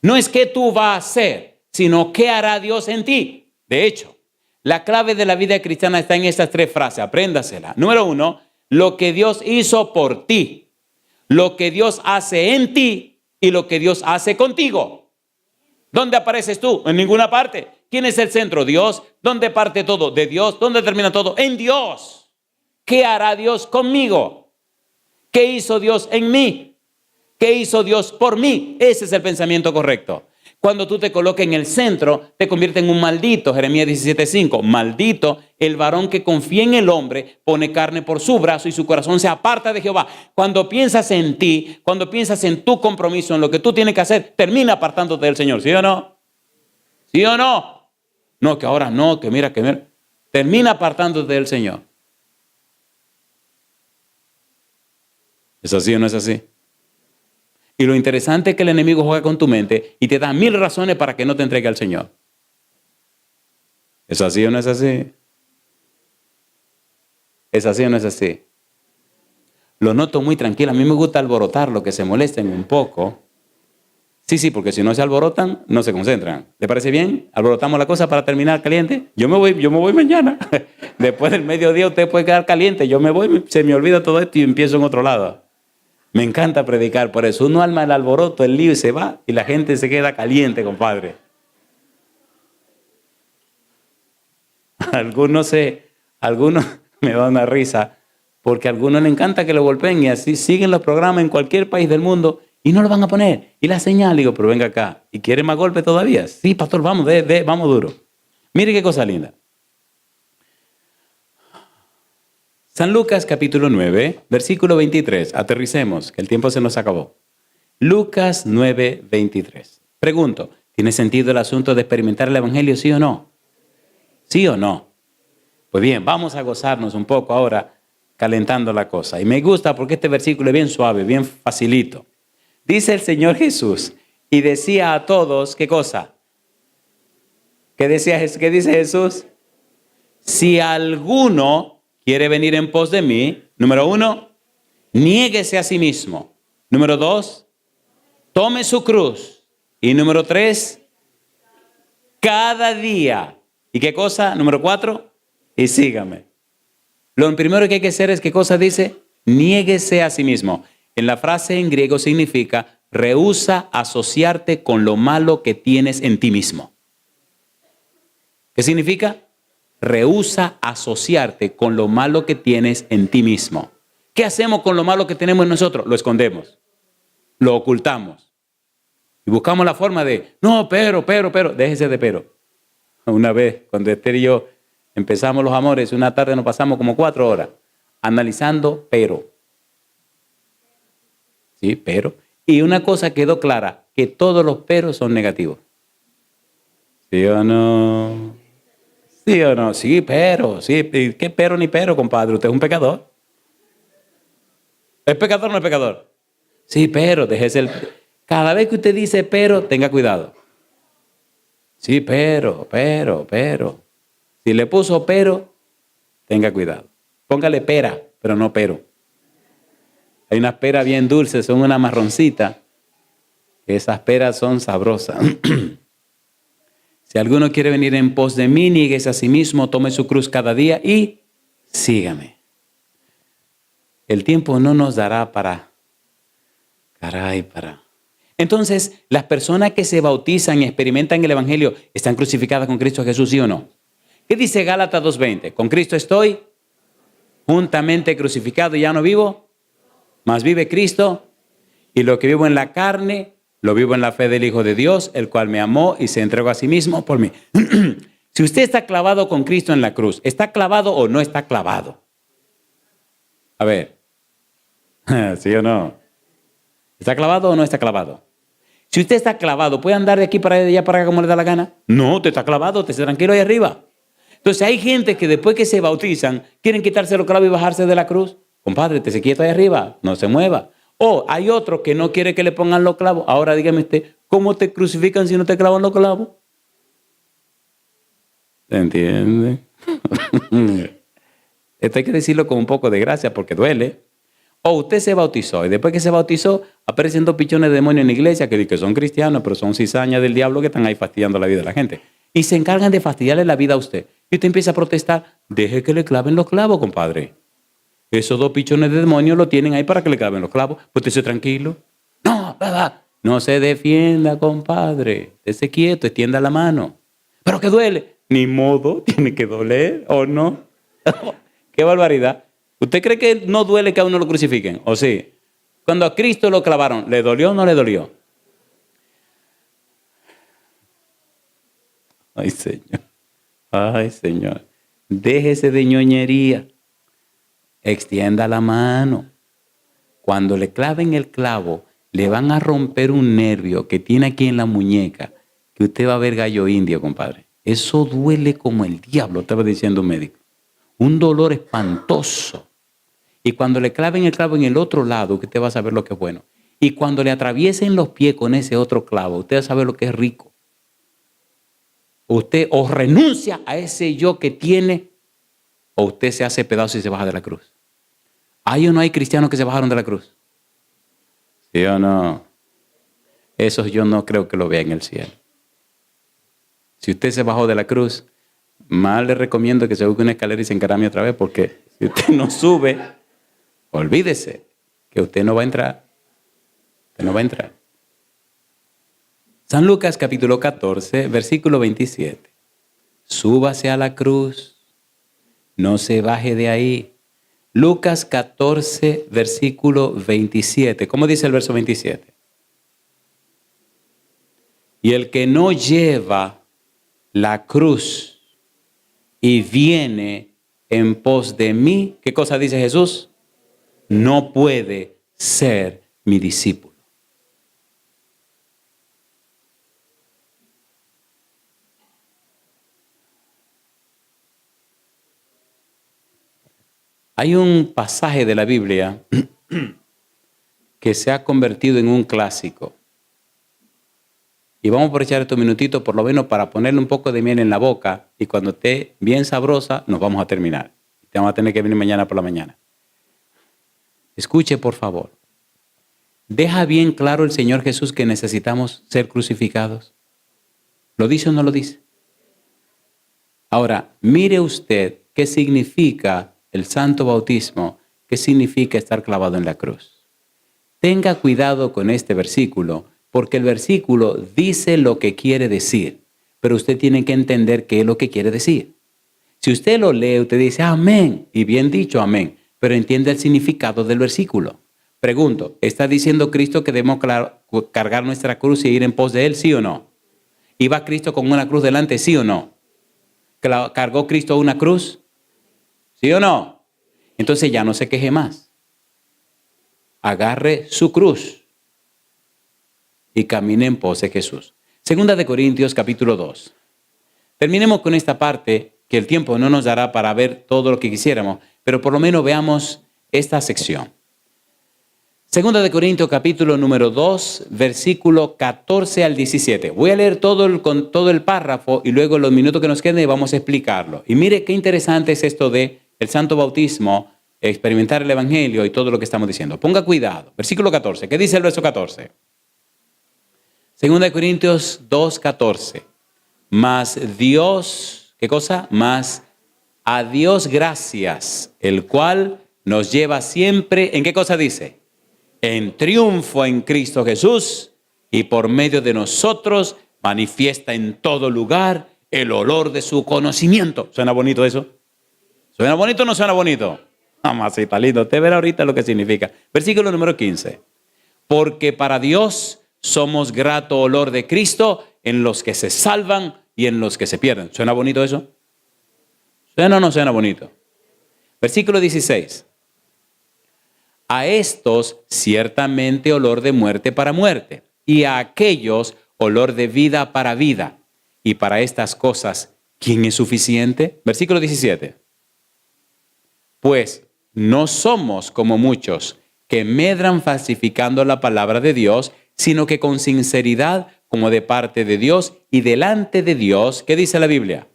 No es que tú vas a hacer, sino qué hará Dios en ti. De hecho, la clave de la vida cristiana está en estas tres frases, apréndasela. Número 1, lo que Dios hizo por ti, lo que Dios hace en ti y lo que Dios hace contigo. ¿Dónde apareces tú? En ninguna parte. ¿Quién es el centro? Dios. ¿Dónde parte todo? De Dios. ¿Dónde termina todo? En Dios. ¿Qué hará Dios conmigo? ¿Qué hizo Dios en mí? ¿Qué hizo Dios por mí? Ese es el pensamiento correcto. Cuando tú te colocas en el centro, te convierte en un maldito. Jeremías 17:5. Maldito el varón que confía en el hombre, pone carne por su brazo y su corazón se aparta de Jehová. Cuando piensas en ti, cuando piensas en tu compromiso, en lo que tú tienes que hacer, termina apartándote del Señor. ¿Sí o no? ¿Sí o no? No, que ahora no, que mira. Termina apartándote del Señor. ¿Es así o no es así? Y lo interesante es que el enemigo juega con tu mente y te da 1000 razones para que no te entregue al Señor. ¿Es así o no es así? ¿Es así o no es así? Lo noto muy tranquilo. A mí me gusta alborotarlo, que se molesten un poco. Sí, porque si no se alborotan, no se concentran. ¿Le parece bien? ¿Alborotamos la cosa para terminar caliente? Yo me voy mañana. Después del mediodía usted puede quedar caliente. Yo me voy, se me olvida todo esto y empiezo en otro lado. Me encanta predicar por eso. Uno arma el alboroto, el lío y se va y la gente se queda caliente, compadre. Algunos me dan una risa porque a algunos les encanta que lo golpeen y así siguen los programas en cualquier país del mundo y no lo van a poner. Y la señal, digo, pero venga acá. ¿Y quiere más golpe todavía? Sí, pastor, vamos, vamos duro. Mire qué cosa linda. San Lucas capítulo 9, versículo 23. Aterricemos, que el tiempo se nos acabó. Lucas 9, 23. Pregunto, ¿tiene sentido el asunto de experimentar el Evangelio, sí o no? ¿Sí o no? Pues bien, vamos a gozarnos un poco ahora calentando la cosa. Y me gusta porque este versículo es bien suave, bien facilito. Dice el Señor Jesús y decía a todos, ¿qué cosa? ¿Qué dice Jesús? Si alguno quiere venir en pos de mí, número 1, niéguese a sí mismo. Número 2, tome su cruz. Y número 3, cada día. ¿Y qué cosa? Número 4, y sígame. Lo primero que hay que hacer es, ¿qué cosa dice? Niéguese a sí mismo. En la frase en griego significa rehúsa asociarte con lo malo que tienes en ti mismo. ¿Qué significa? Rehúsa asociarte con lo malo que tienes en ti mismo. ¿Qué hacemos con lo malo que tenemos en nosotros? Lo escondemos, lo ocultamos. Y buscamos la forma de, no, pero, déjese de pero. Una vez, cuando Esther y yo empezamos los amores, una tarde nos pasamos como 4 horas analizando pero. Sí, pero. Y una cosa quedó clara, que todos los peros son negativos. ¿Sí o no? ¿Sí o no? Sí, pero, sí. ¿Qué pero ni pero, compadre? Usted es un pecador. ¿Es pecador o no es pecador? Sí, pero, déjese el... Cada vez que usted dice pero, tenga cuidado. Sí, pero. Si le puso pero, tenga cuidado. Póngale pera, pero no pero. Hay unas peras bien dulces, son una marroncita. Esas peras son sabrosas. Si alguno quiere venir en pos de mí, nieguese a sí mismo, tome su cruz cada día y sígame. El tiempo no nos dará para... Entonces, las personas que se bautizan y experimentan el Evangelio, ¿están crucificadas con Cristo Jesús, sí o no? ¿Qué dice Gálatas 2:20? Con Cristo estoy juntamente crucificado y ya no vivo, mas vive Cristo, y lo que vivo en la carne, lo vivo en la fe del Hijo de Dios, el cual me amó y se entregó a sí mismo por mí. Si usted está clavado con Cristo en la cruz, ¿está clavado o no está clavado? A ver, ¿sí o no? ¿Está clavado o no está clavado? Si usted está clavado, ¿puede andar de aquí para allá para acá como le da la gana? No, te está clavado, te está tranquilo ahí arriba. Entonces hay gente que después que se bautizan, quieren quitarse los clavos y bajarse de la cruz. Compadre, te se quieto ahí arriba, no se mueva. O hay otro que no quiere que le pongan los clavos. Ahora dígame usted, ¿cómo te crucifican si no te clavan los clavos? ¿Se entiende? Esto hay que decirlo con un poco de gracia porque duele. O usted se bautizó y después que se bautizó aparecen 2 pichones de demonio en la iglesia que son cristianos, pero son cizañas del diablo que están ahí fastidiando la vida de la gente. Y se encargan de fastidiarle la vida a usted. Y usted empieza a protestar, deje que le claven los clavos, compadre. Esos 2 pichones de demonio lo tienen ahí para que le claven los clavos. Pues usted esté tranquilo. No se defienda, compadre. Esté quieto, extienda la mano. Pero que duele. Ni modo, tiene que doler, ¿o no? ¡Qué barbaridad! ¿Usted cree que no duele que a uno lo crucifiquen? ¿O sí? Cuando a Cristo lo clavaron, ¿le dolió o no le dolió? Ay, Señor. Ay, Señor. Déjese de ñoñería. Extienda la mano. Cuando le claven el clavo, le van a romper un nervio que tiene aquí en la muñeca, que usted va a ver gallo indio, compadre. Eso duele como el diablo, estaba diciendo un médico. Un dolor espantoso. Y cuando le claven el clavo en el otro lado, usted va a saber lo que es bueno. Y cuando le atraviesen los pies con ese otro clavo, usted va a saber lo que es rico. Usted o renuncia a ese yo que tiene, o usted se hace pedazo y se baja de la cruz. ¿Hay o no hay cristianos que se bajaron de la cruz? ¿Sí o no? Esos yo no creo que lo vea en el cielo. Si usted se bajó de la cruz, más le recomiendo que se busque una escalera y se encarame otra vez, porque si usted no sube, olvídese que usted no va a entrar. Usted no va a entrar. San Lucas capítulo 14, versículo 27. Súbase a la cruz, no se baje de ahí. Lucas 14, versículo 27. ¿Cómo dice el verso 27? Y el que no lleva la cruz y viene en pos de mí, ¿qué cosa dice Jesús? No puede ser mi discípulo. Hay un pasaje de la Biblia que se ha convertido en un clásico. Y vamos a aprovechar estos minutitos por lo menos para ponerle un poco de miel en la boca y cuando esté bien sabrosa nos vamos a terminar. Te vamos a tener que venir mañana por la mañana. Escuche, por favor. ¿Deja bien claro el Señor Jesús que necesitamos ser crucificados? ¿Lo dice o no lo dice? Ahora, mire usted qué significa el santo bautismo, qué significa estar clavado en la cruz. tenga cuidado con este versículo, porque el versículo dice lo que quiere decir, pero usted tiene que entender qué es lo que quiere decir. Si usted lo lee, usted dice amén, y bien dicho amén, pero entiende el significado del versículo. Pregunto, ¿está diciendo Cristo que debemos cargar nuestra cruz y ir en pos de Él, sí o no? ¿Iba Cristo con una cruz delante, sí o no? ¿Cargó Cristo una cruz? ¿Sí o no? Entonces ya no se queje más. Agarre su cruz y camine en pos de Jesús. Segunda de Corintios capítulo 2. Terminemos con esta parte, que el tiempo no nos dará para ver todo lo que quisiéramos, pero por lo menos veamos esta sección. Segunda de Corintios capítulo número 2, versículo 14 al 17. Voy a leer todo el párrafo y luego los minutos que nos queden vamos a explicarlo. Y mire qué interesante es esto de el santo bautismo, experimentar el evangelio y todo lo que estamos diciendo. Ponga cuidado. Versículo 14. ¿Qué dice el verso 14? Segunda de Corintios 2, 14. Mas Dios, ¿qué cosa? Mas a Dios gracias, el cual nos lleva siempre, ¿en qué cosa dice? En triunfo en Cristo Jesús, y por medio de nosotros manifiesta en todo lugar el olor de su conocimiento. ¿Suena bonito eso? ¿Suena bonito o no suena bonito? Mamacita lindo, usted verá ahorita lo que significa. Versículo número 15. Porque para Dios somos grato olor de Cristo en los que se salvan y en los que se pierden. ¿Suena bonito eso? ¿Suena o no suena bonito? Versículo 16. A estos ciertamente olor de muerte para muerte, y a aquellos olor de vida para vida. Y para estas cosas, ¿quién es suficiente? Versículo 17. Pues no somos como muchos que medran falsificando la palabra de Dios, sino que con sinceridad, como de parte de Dios y delante de Dios, ¿qué dice la Biblia?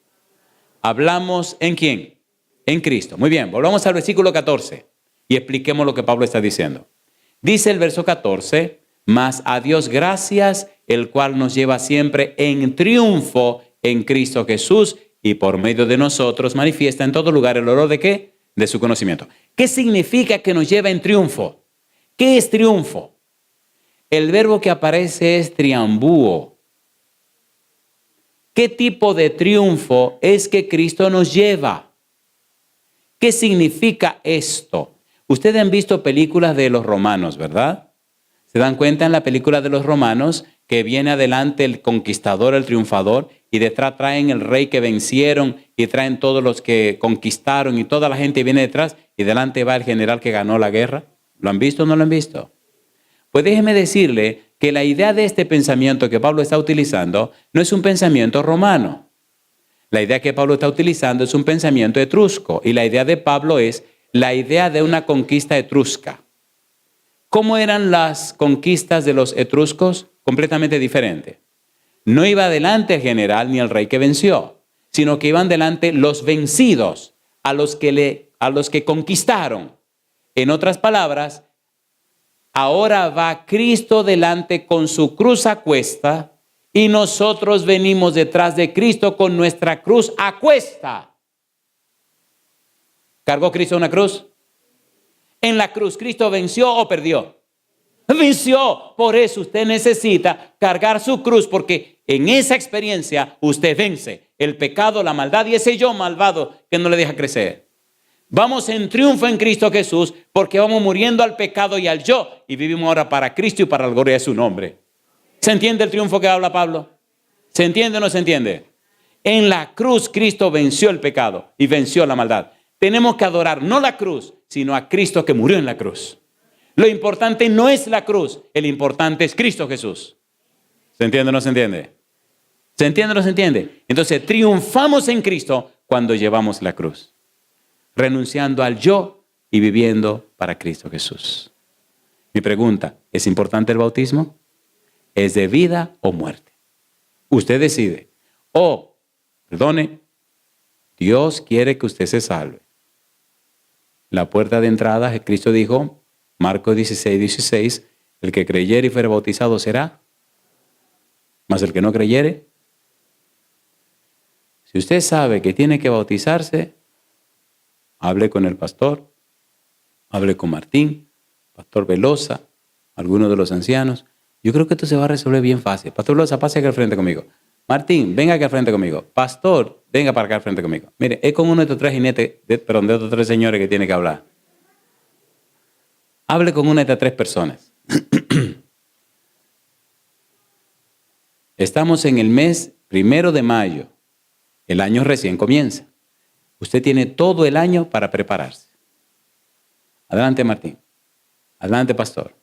Hablamos ¿en quién? En Cristo. Muy bien, volvamos al versículo 14 y expliquemos lo que Pablo está diciendo. Dice el verso 14, mas a Dios gracias, el cual nos lleva siempre en triunfo en Cristo Jesús y por medio de nosotros manifiesta en todo lugar el olor de ¿qué? De su conocimiento. ¿Qué significa que nos lleva en triunfo? ¿Qué es triunfo? El verbo que aparece es triambúo. ¿Qué tipo de triunfo es que Cristo nos lleva? ¿Qué significa esto? Ustedes han visto películas de los romanos, ¿verdad? ¿Se dan cuenta en la película de los romanos que viene adelante el conquistador, el triunfador, y detrás traen el rey que vencieron y traen todos los que conquistaron y toda la gente viene detrás y delante va el general que ganó la guerra? ¿Lo han visto o no lo han visto? Pues déjeme decirle que la idea de este pensamiento que Pablo está utilizando no es un pensamiento romano. La idea que Pablo está utilizando es un pensamiento etrusco y la idea de Pablo es la idea de una conquista etrusca. ¿Cómo eran las conquistas de los etruscos? Completamente diferente. No iba adelante el general ni el rey que venció, sino que iban delante los vencidos, a los que conquistaron. En otras palabras, ahora va Cristo delante con su cruz a cuesta y nosotros venimos detrás de Cristo con nuestra cruz a cuesta. ¿Cargó Cristo una cruz? En la cruz, ¿Cristo venció o perdió? Venció. Por eso usted necesita cargar su cruz, porque en esa experiencia usted vence el pecado, la maldad y ese yo malvado que no le deja crecer. Vamos en triunfo en Cristo Jesús porque vamos muriendo al pecado y al yo y vivimos ahora para Cristo y para la gloria de su nombre. ¿Se entiende el triunfo que habla Pablo? ¿Se entiende o no se entiende? En la cruz Cristo venció el pecado y venció la maldad. Tenemos que adorar no la cruz, sino a Cristo que murió en la cruz. Lo importante no es la cruz, el importante es Cristo Jesús. ¿Se entiende o no se entiende? ¿Se entiende o no se entiende? Entonces triunfamos en Cristo cuando llevamos la cruz, renunciando al yo y viviendo para Cristo Jesús. Mi pregunta, ¿es importante el bautismo? ¿Es de vida o muerte? Usted decide. Perdone, Dios quiere que usted se salve. La puerta de entrada, Cristo dijo, Marcos 16, el que creyere y fuere bautizado será, mas el que no creyere. Si usted sabe que tiene que bautizarse, hable con el pastor, hable con Martín, Pastor Velosa, alguno de los ancianos. Yo creo que esto se va a resolver bien fácil. Pastor Loza, pase acá al frente conmigo. Martín, venga acá al frente conmigo. Pastor, venga para acá al frente conmigo. Mire, es con uno de estos tres jinetes, de estos tres señores que tiene que hablar. Hable con una de estas tres personas. Estamos en el mes 1 de mayo. El año recién comienza. Usted tiene todo el año para prepararse. Adelante, Martín. Adelante, pastor.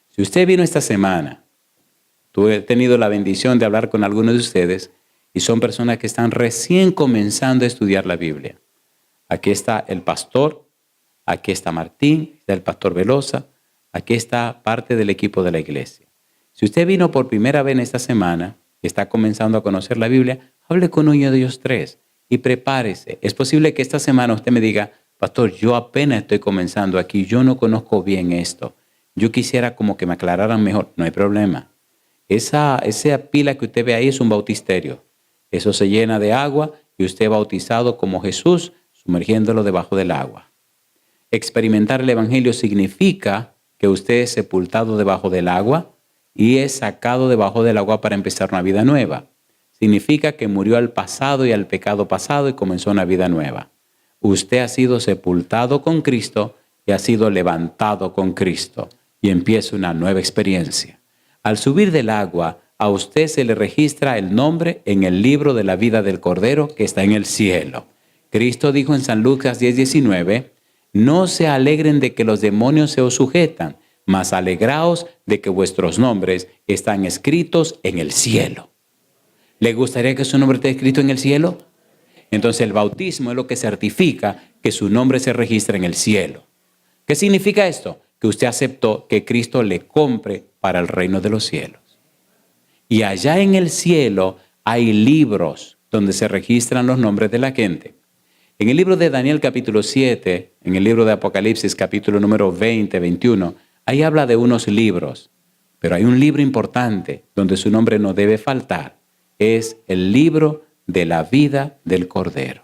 Si usted vino esta semana, he tenido la bendición de hablar con algunos de ustedes y son personas que están recién comenzando a estudiar la Biblia. Aquí está el pastor, aquí está Martín, está el pastor Velosa, aquí está parte del equipo de la iglesia. Si usted vino por primera vez en esta semana y está comenzando a conocer la Biblia, hable con uno de ellos tres y prepárese. Es posible que esa semana usted me diga, pastor, yo apenas estoy comenzando aquí, yo no conozco bien esto. Yo quisiera como que me aclararan mejor. No hay problema. Esa pila que usted ve ahí es un bautisterio. Eso se llena de agua y usted es bautizado como Jesús, sumergiéndolo debajo del agua. Experimentar el Evangelio significa que usted es sepultado debajo del agua y es sacado debajo del agua para empezar una vida nueva. Significa que murió al pasado y al pecado pasado y comenzó una vida nueva. Usted ha sido sepultado con Cristo y ha sido levantado con Cristo y empieza una nueva experiencia. Al subir del agua, a usted se le registra el nombre en el libro de la vida del Cordero que está en el cielo. Cristo dijo en San Lucas 10:19, no se alegren de que los demonios se os sujetan, mas alegraos de que vuestros nombres están escritos en el cielo. ¿Le gustaría que su nombre esté escrito en el cielo? Entonces el bautismo es lo que certifica que su nombre se registra en el cielo. ¿Qué significa esto? Que usted aceptó que Cristo le compre para el reino de los cielos. Y allá en el cielo hay libros donde se registran los nombres de la gente. En el libro de Daniel capítulo 7, en el libro de Apocalipsis capítulo número 20, 21, ahí habla de unos libros. Pero hay un libro importante donde su nombre no debe faltar. Es el libro de la vida del Cordero.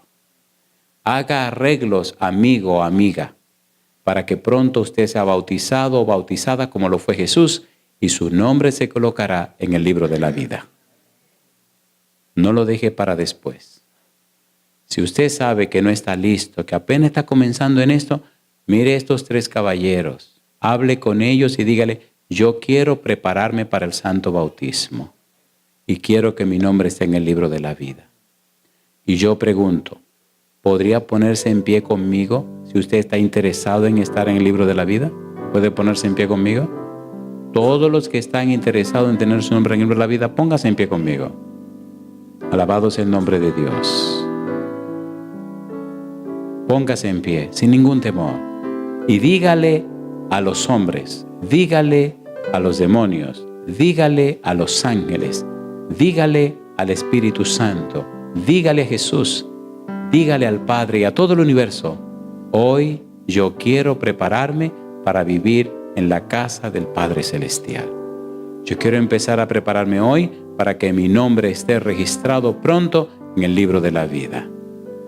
Haga arreglos, amigo o amiga, para que pronto usted sea bautizado o bautizada como lo fue Jesús y su nombre se colocará en el libro de la vida. No lo deje para después. Si usted sabe que no está listo, que apenas está comenzando en esto, mire estos tres caballeros, hable con ellos y dígale, yo quiero prepararme para el santo bautismo y quiero que mi nombre esté en el libro de la vida. Y yo pregunto, ¿podría ponerse en pie conmigo si usted está interesado en estar en el libro de la vida? ¿Puede ponerse en pie conmigo? Todos los que están interesados en tener su nombre en el libro de la vida, póngase en pie conmigo. Alabado sea el nombre de Dios. Póngase en pie, sin ningún temor. Y dígale a los hombres, dígale a los demonios, dígale a los ángeles, dígale al Espíritu Santo, dígale a Jesús, dígale al Padre y a todo el universo, hoy yo quiero prepararme para vivir en la casa del Padre Celestial. Yo quiero empezar a prepararme hoy para que mi nombre esté registrado pronto en el libro de la vida.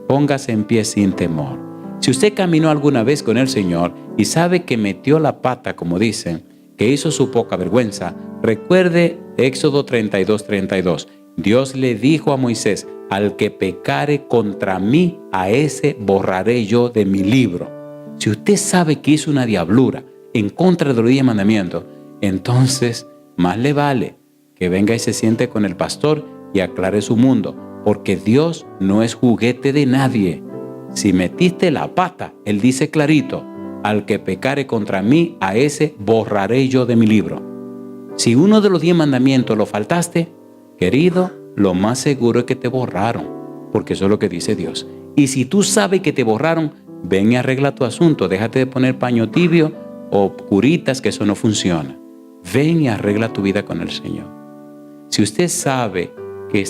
Póngase en pie sin temor. Si usted caminó alguna vez con el Señor y sabe que metió la pata, como dicen, que hizo su poca vergüenza, recuerde Éxodo 32:32. Dios le dijo a Moisés, al que pecare contra mí, a ese borraré yo de mi libro. Si usted sabe que hizo una diablura en contra de los 10 mandamientos, entonces más le vale que venga y se siente con el pastor y aclare su mundo, porque Dios no es juguete de nadie. Si metiste la pata, Él dice clarito, al que pecare contra mí, a ese borraré yo de mi libro. Si uno de los 10 mandamientos lo faltaste, querido, lo más seguro es que te borraron, porque eso es lo que dice Dios. Y si tú sabes que te borraron, ven y arregla tu asunto. Déjate de poner paño tibio o curitas, que eso no funciona. Ven y arregla tu vida con el Señor. Si usted sabe que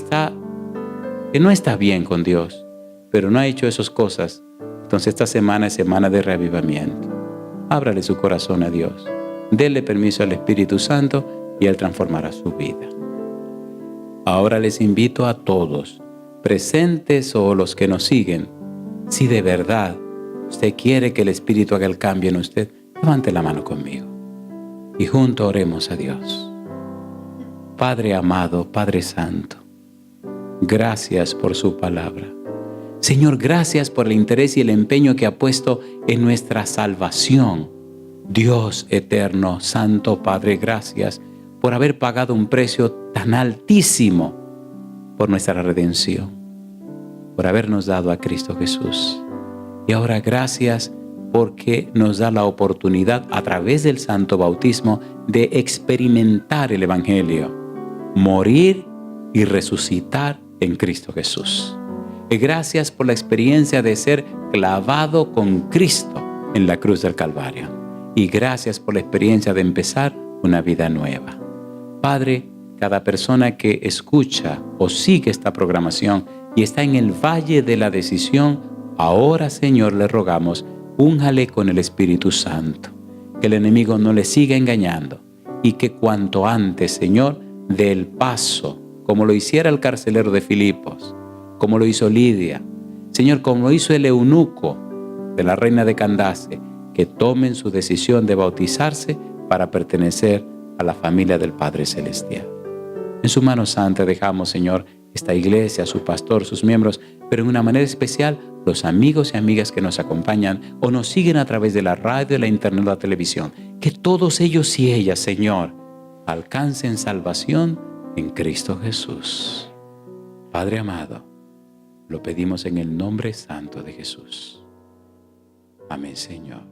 no está bien con Dios, pero no ha hecho esas cosas, entonces esta semana es semana de reavivamiento. Ábrale su corazón a Dios. Dele permiso al Espíritu Santo y Él transformará su vida. Ahora les invito a todos, presentes o los que nos siguen, si de verdad usted quiere que el Espíritu haga el cambio en usted, levante la mano conmigo. y juntos oremos a Dios. Padre amado, Padre Santo, gracias por su palabra. Señor, gracias por el interés y el empeño que ha puesto en nuestra salvación. Dios eterno, Santo Padre, gracias por haber pagado un precio tan altísimo por nuestra redención, por habernos dado a Cristo Jesús. Y ahora gracias porque nos da la oportunidad a través del santo bautismo de experimentar el Evangelio, morir y resucitar en Cristo Jesús. Y gracias por la experiencia de ser clavado con Cristo en la cruz del Calvario. Y gracias por la experiencia de empezar una vida nueva. Padre, cada persona que escucha o sigue esta programación y está en el valle de la decisión, ahora, Señor, le rogamos, únjale con el Espíritu Santo, que el enemigo no le siga engañando y que cuanto antes, Señor, dé el paso, como lo hiciera el carcelero de Filipos, como lo hizo Lidia, Señor, como lo hizo el eunuco de la reina de Candace, que tomen su decisión de bautizarse para pertenecer a la familia del Padre Celestial. En su mano santa dejamos, Señor, esta iglesia, su pastor, sus miembros, pero en una manera especial los amigos y amigas que nos acompañan o nos siguen a través de la radio, la internet o la televisión. Que todos ellos y ellas, Señor, alcancen salvación en Cristo Jesús. Padre amado, lo pedimos en el nombre santo de Jesús. Amén, Señor.